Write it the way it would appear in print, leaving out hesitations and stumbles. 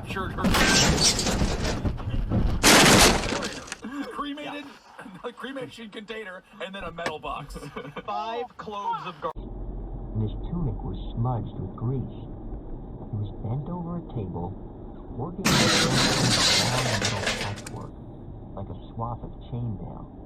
captured her. Cremated, a cremation container, and then a metal box. 5 cloves of garlic. And his tunic was smudged with grease. He was bent over a table, working with a long metal patchwork, like a swath of chainmail.